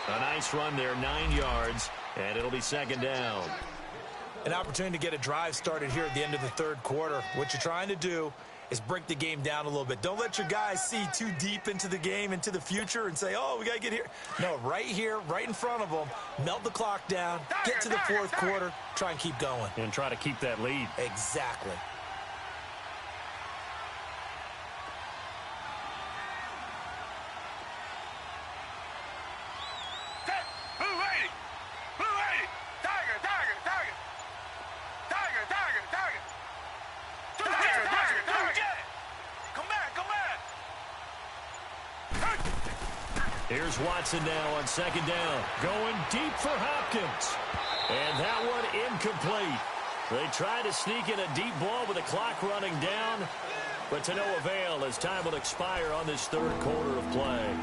A nice run there, 9 yards, and it'll be 2nd down.
An opportunity to get a drive started here at the end of the 3rd quarter. What you're trying to do is break the game down a little bit. Don't let your guys see too deep into the game, into the future, and say, oh, we got to get here. No, right here, right in front of them, melt the clock down, get to the 4th quarter, try and keep going.
And try to keep that lead.
Exactly.
Here's Watson now on 2nd down. Going deep for Hopkins. And that one incomplete. They try to sneak in a deep ball with the clock running down, but to no avail as time will expire on this 3rd quarter of play.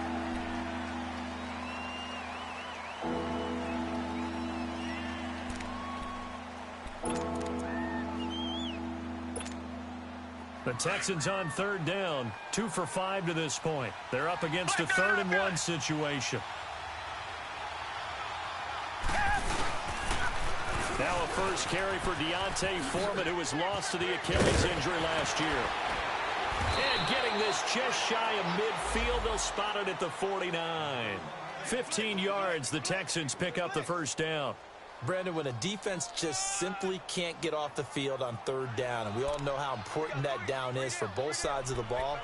The Texans on 3rd down, 2 for 5 to this point. They're up against a 3rd and 1 situation. first carry for Deontay Foreman, who was lost to the Achilles injury last year. And getting this just shy of midfield, they'll spot it at the 49. 15 yards, the Texans pick up the first down.
Brandon, when a defense just simply can't get off the field on third down, and we all know how important that down is for both sides of the ball,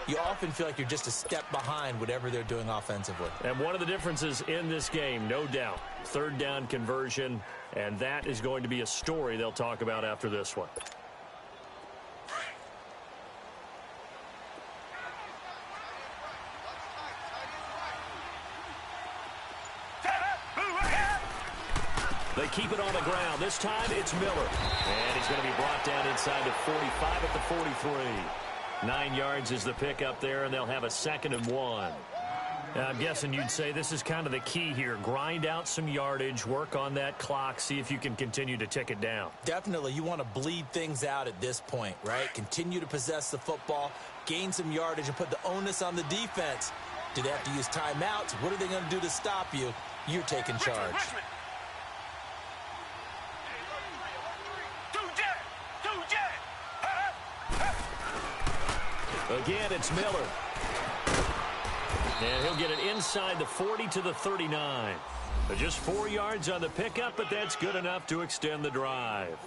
you often feel like you're just a step behind whatever they're doing offensively.
And one of the differences in this game, no doubt, third down conversion, and that is going to be a story they'll talk about after this one. They keep it on the ground. This time it's Miller. And he's going to be brought down inside the 45 at the 43. 9 yards is the pickup there, and they'll have a 2nd and 1. I'm guessing you'd say this is kind of the key here. Grind out some yardage, work on that clock, see if you can continue to tick it down.
Definitely. You want to bleed things out at this point, right? Continue to possess the football, gain some yardage, and put the onus on the defense. Do they have to use timeouts? What are they going to do to stop you? You're taking charge.
Again, it's Miller. And he'll get it inside the 40 to the 39. Just 4 yards on the pickup, but that's good enough to extend the drive.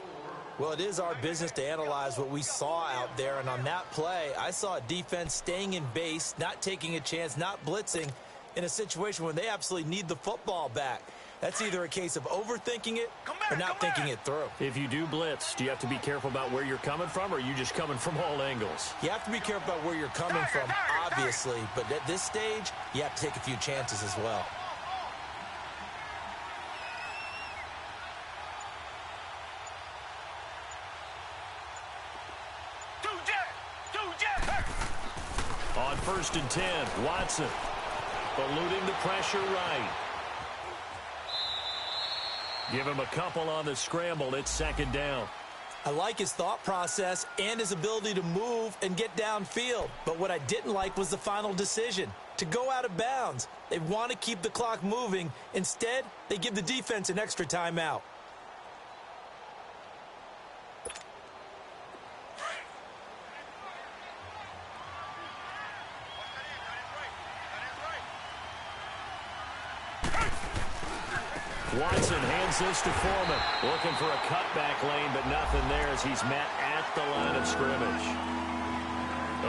Well, it is our business to analyze what we saw out there, and on that play, I saw a defense staying in base, not taking a chance, not blitzing, in a situation where they absolutely need the football back. That's either a case of overthinking it or not thinking it through.
If you do blitz, do you have to be careful about where you're coming from, or are you just coming from all angles?
You have to be careful about where you're coming from, obviously, but at this stage, you have to take a few chances as well.
On 1st and 10, Watson eluding the pressure right. Give him a couple on the scramble. It's 2nd down.
I like his thought process and his ability to move and get downfield. But what I didn't like was the final decision, to go out of bounds. They want to keep the clock moving. Instead, they give the defense an extra timeout.
Watson hands this to Foreman. Looking for a cutback lane, but nothing there as he's met at the line of scrimmage.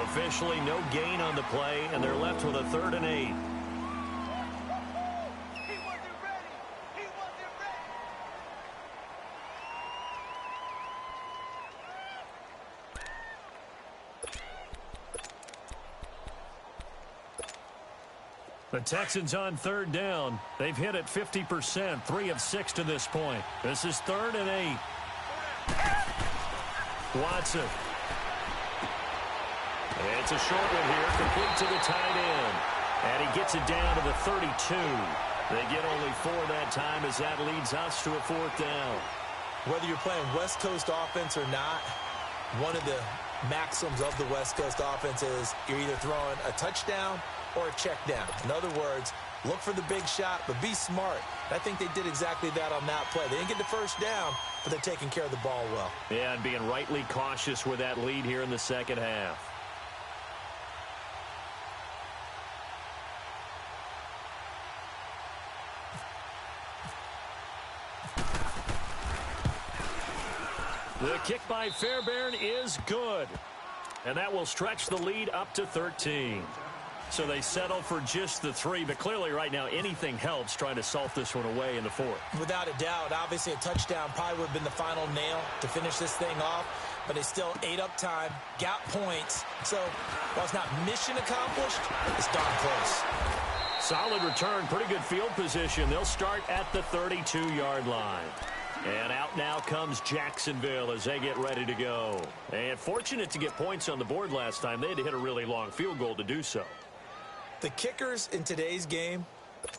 Officially, no gain on the play, and they're left with a 3rd and 8. The Texans on 3rd down. They've hit it 50%, 3 of 6 to this point. This is 3rd and 8. Watson. It's a short one here, complete to the tight end. And he gets it down to the 32. They get only 4 that time as that leads us to a 4th down.
Whether you're playing West Coast offense or not, one of the maxims of the West Coast offense is you're either throwing a touchdown or a check down. In other words, look for the big shot, but be smart. I think they did exactly that on that play. They didn't get the first down, but they're taking care of the ball well.
Yeah, and being rightly cautious with that lead here in the 2nd half. The kick by Fairbairn is good. And that will stretch the lead up to 13. So they settle for just the 3, but clearly right now anything helps trying to salt this one away in the 4th.
Without a doubt, obviously a touchdown probably would have been the final nail to finish this thing off, but they still ate up time, got points. So while it's not mission accomplished, it's darn close.
Solid return, pretty good field position. They'll start at the 32-yard line. And out now comes Jacksonville as they get ready to go. And fortunate to get points on the board last time. They had to hit a really long field goal to do so.
The kickers in today's game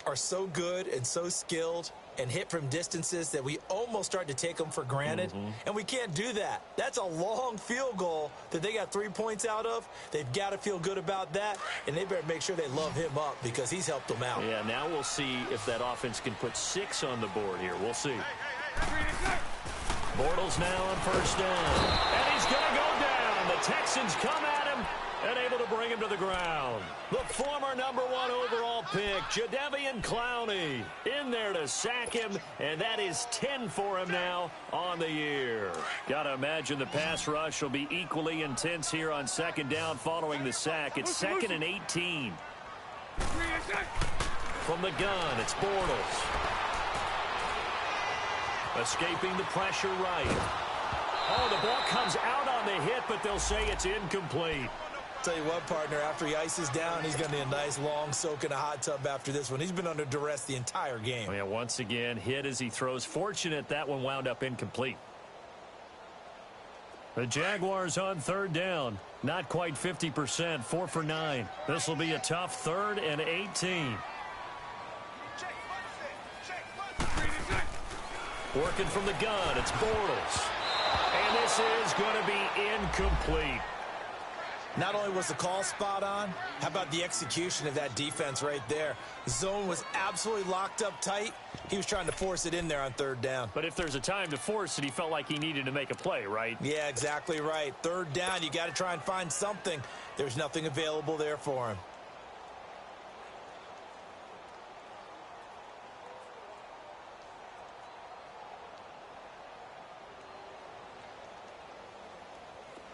are so good and so skilled and hit from distances that we almost start to take them for granted. And we can't do that. That's a long field goal that they got 3 points out of. They've got to feel good about that, and they better make sure they love him up because he's helped them out.
Yeah, now we'll see if that offense can put 6 on the board here. We'll see. Bortles now on first down. And he's going to go down. The Texans come at him and able to bring him to the ground. The former #1 overall pick, Jadeveon Clowney, in there to sack him, and that is 10 for him now on the year. Got to imagine the pass rush will be equally intense here on second down following the sack. It's 2nd and 18. From the gun, it's Bortles. Escaping the pressure right. Oh, the ball comes out on the hit, but they'll say it's incomplete.
Tell you what, partner, after he ices down, he's going to need a nice long soak in a hot tub after this one. He's been under duress the entire game.
Oh, yeah, once again, hit as he throws. Fortunate that one wound up incomplete. The Jaguars on third down. Not quite 50%, 4 for 9. This will be a tough 3rd and 18. Working from the gun, it's Bortles. And this is going to be incomplete.
Not only was the call spot on, how about the execution of that defense right there? The zone was absolutely locked up tight. He was trying to force it in there on 3rd down.
But if there's a time to force it, he felt like he needed to make a play, right?
Yeah, exactly right. 3rd down, you got to try and find something. There's nothing available there for him.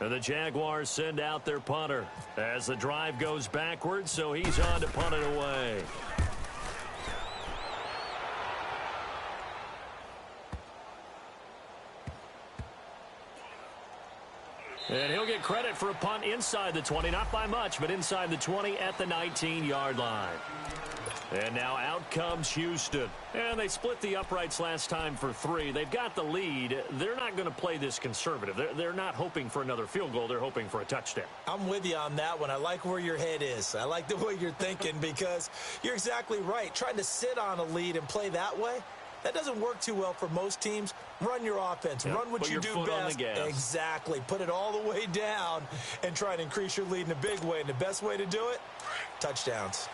And the Jaguars send out their punter as the drive goes backwards, so he's on to punt it away. And he'll get credit for a punt inside the 20, not by much, but inside the 20 at the 19-yard line. And now out comes Houston. And they split the uprights last time for 3. They've got the lead. They're not going to play this conservative. They're not hoping for another field goal. They're hoping for a touchdown.
I'm with you on that one. I like where your head is. I like the way you're thinking because you're exactly right. Trying to sit on a lead and play that way, that doesn't work too well for most teams. Run your offense. Yep. Run what you do best. Exactly. Put it all the way down and try to increase your lead in a big way. And the best way to do it, touchdowns.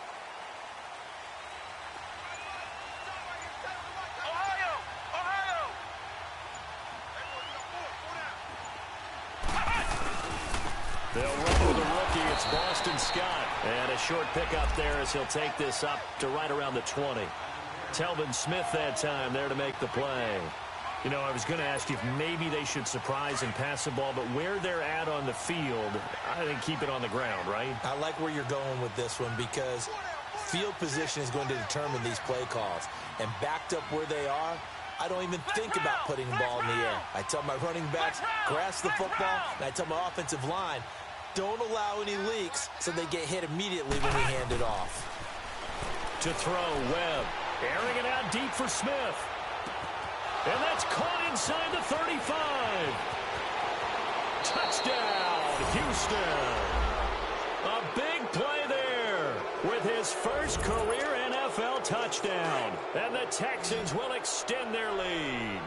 They'll run with a rookie. It's Boston Scott. And a short pickup there as he'll take this up to right around the 20. Telvin Smith that time there to make the play. You know, I was going to ask you if maybe they should surprise and pass the ball, but where they're at on the field, I think keep it on the ground, right?
I like where you're going with this one because field position is going to determine these play calls. And backed up where they are, I don't even think about putting the ball in the air. I tell my running backs, grasp the football, and I tell my offensive line, don't allow any leaks so they get hit immediately when we hand it off.
To throw, Webb. Airing it out deep for Smith. And that's caught inside the 35. Touchdown, Houston. A big play there with his first career NFL touchdown. And the Texans will extend their lead.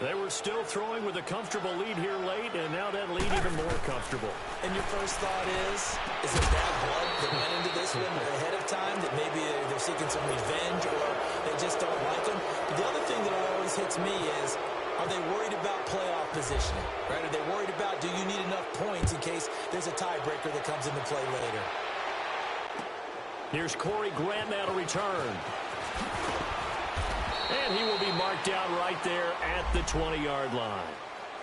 They were still throwing with a comfortable lead here late, and now that lead even more comfortable.
And your first thought is it bad blood that went into this one ahead of time, that maybe they're seeking some revenge or they just don't like him? But the other thing that always hits me is, are they worried about playoff positioning? Right? Are they worried about, do you need enough points in case there's a tiebreaker that comes into play later?
Here's Corey Grant now to return. And he will be marked down right there at the 20-yard line.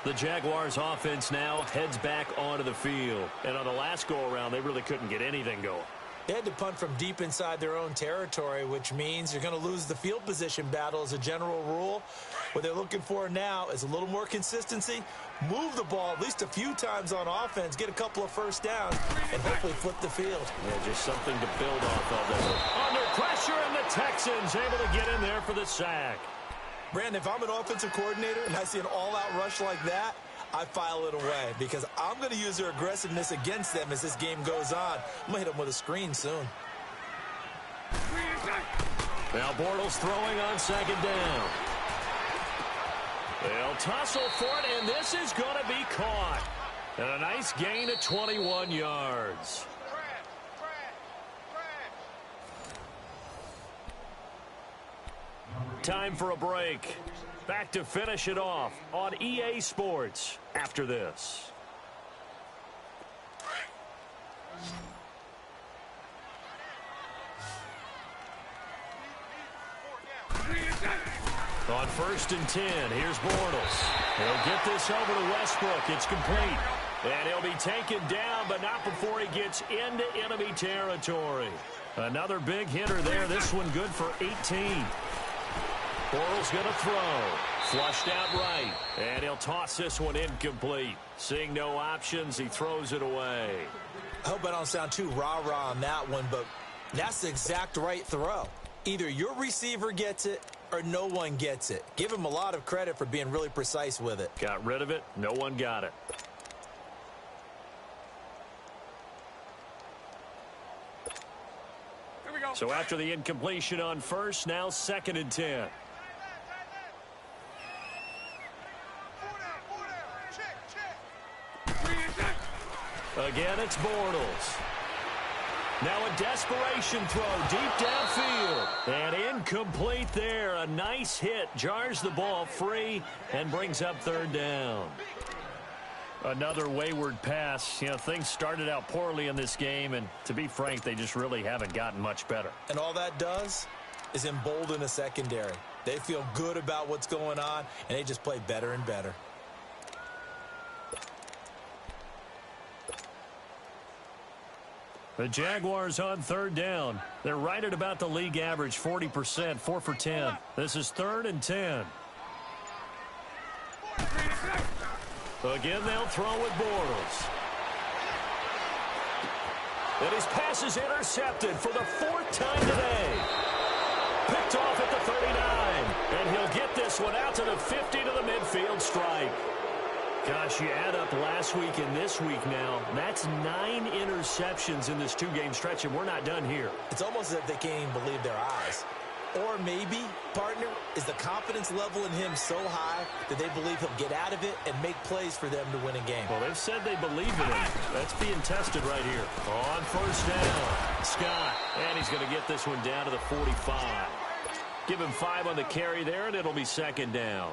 The Jaguars offense now heads back onto the field. And on the last go-around, they really couldn't get anything going.
They had to punt from deep inside their own territory, which means you're going to lose the field position battle as a general rule. What they're looking for now is a little more consistency, move the ball at least a few times on offense, get a couple of first downs, and hopefully flip the field.
Yeah, just something to build off of. Under pressure, and the Texans able to get in there for the sack.
Brandon, if I'm an offensive coordinator and I see an all-out rush like that, I file it away because I'm going to use their aggressiveness against them as this game goes on. I'm going to hit them with a screen soon.
Now Bortles throwing on second down. They'll tussle for it, and this is going to be caught. And a nice gain of 21 yards. Time for a break. Back to finish it off on EA Sports after this. On 1st and 10, here's Bortles. He'll get this over to Westbrook. It's complete. And he'll be taken down, but not before he gets into enemy territory. Another big hitter there. This one good for 18. Bortles going to throw. Flushed out right. And he'll toss this one incomplete. Seeing no options, he throws it away.
I hope I don't sound too rah-rah on that one, but that's the exact right throw. Either your receiver gets it or no one gets it. Give him a lot of credit for being really precise with it.
Got rid of it. No one got it.
Here we go.
So after the incompletion on 1st, now 2nd and 10. Again, it's Bortles. Now a desperation throw deep downfield. And incomplete there. A nice hit. Jars the ball free and brings up 3rd down. Another wayward pass. You know, things started out poorly in this game, and to be frank, they just really haven't gotten much better.
And all that does is embolden a secondary. They feel good about what's going on, and they just play better and better.
The Jaguars on 3rd down. They're right at about the league average, 40%, 4 for 10. This is 3rd and 10. Again, they'll throw with Bortles. And his pass is intercepted for the 4th time today. Picked off at the 39. And he'll get this one out to the 50 to the midfield strike. Gosh, you add up last week and this week now, that's 9 interceptions in this 2-game stretch, and we're not done here.
It's almost as if they can't even believe their eyes. Or maybe, partner, is the confidence level in him so high that they believe he'll get out of it and make plays for them to win a game.
Well, they've said they believe in him. That's being tested right here. On 1st down, Scott, and he's going to get this one down to the 45. Give him 5 on the carry there, and it'll be 2nd down.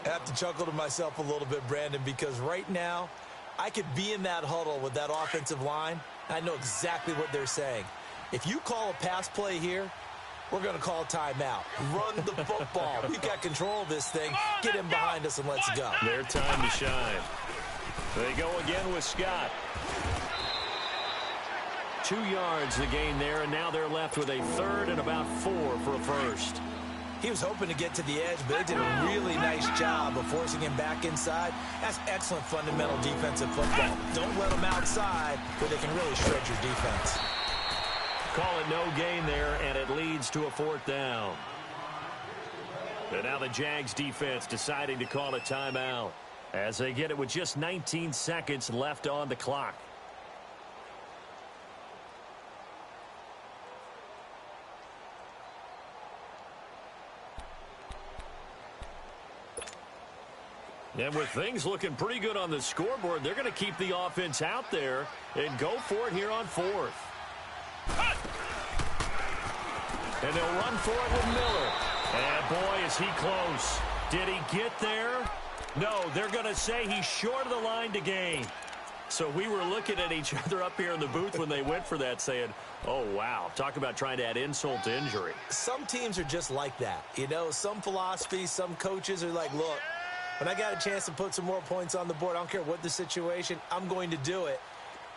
I have to chuckle to myself a little bit, Brandon, because right now I could be in that huddle with that offensive line, and I know exactly what they're saying. If you call a pass play here, we're going to call a timeout. Run the football. We've got control of this thing. Get him behind us and let's go.
Their time to shine. They go again with Scott. 2 yards the gain there, and now they're left with a 3rd and about 4 for a 1st.
He was hoping to get to the edge, but they did a really nice job of forcing him back inside. That's excellent fundamental defensive football. Don't let them outside where they can really shred your defense.
Call it no gain there, and it leads to a 4th down. And now the Jags defense deciding to call a timeout as they get it with just 19 seconds left on the clock. And with things looking pretty good on the scoreboard, they're going to keep the offense out there and go for it here on 4th. And they'll run for it with Miller. And boy, is he close. Did he get there? No, they're going to say he's short of the line to gain. So we were looking at each other up here in the booth when they went for that saying, oh, wow, talk about trying to add insult to injury.
Some teams are just like that. You know, some philosophies, some coaches are like, look, when I got a chance to put some more points on the board, I don't care what the situation, I'm going to do it.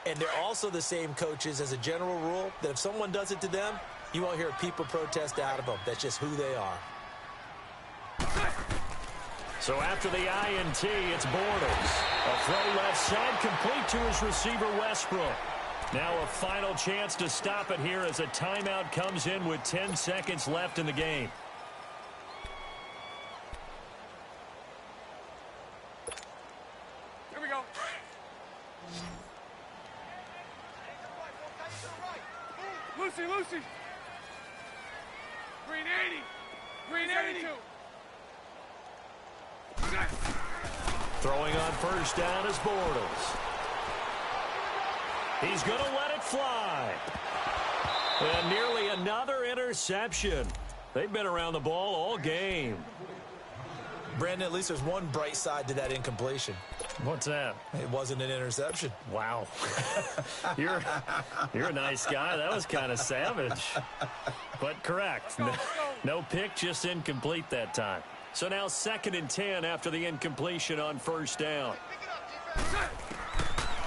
And they're also the same coaches as a general rule that if someone does it to them, you won't hear people protest out of them. That's just who they are.
So after the INT, it's Bortles. A throw left side complete to his receiver, Westbrook. Now a final chance to stop it here as a timeout comes in with 10 seconds left in the game.
Here we go. Lucy, Lucy. Green 80. Green 82.
Throwing on 1st down is Bortles. He's going to let it fly. And nearly another interception. They've been around the ball all game.
Brandon, at least there's one bright side to that incompletion.
What's that?
It wasn't an interception.
Wow. You're a nice guy. That was kind of savage. But correct. No pick, just incomplete that time. So now 2nd and 10 after the incompletion on 1st down.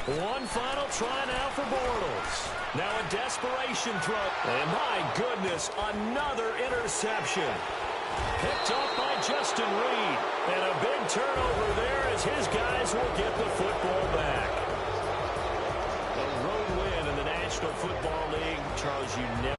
One final try now for Bortles. Now a desperation throw. And my goodness, another interception. Picked off by Justin Reed. And a big turnover there as his guys will get the football back. A road win in the National Football League. Charles, you never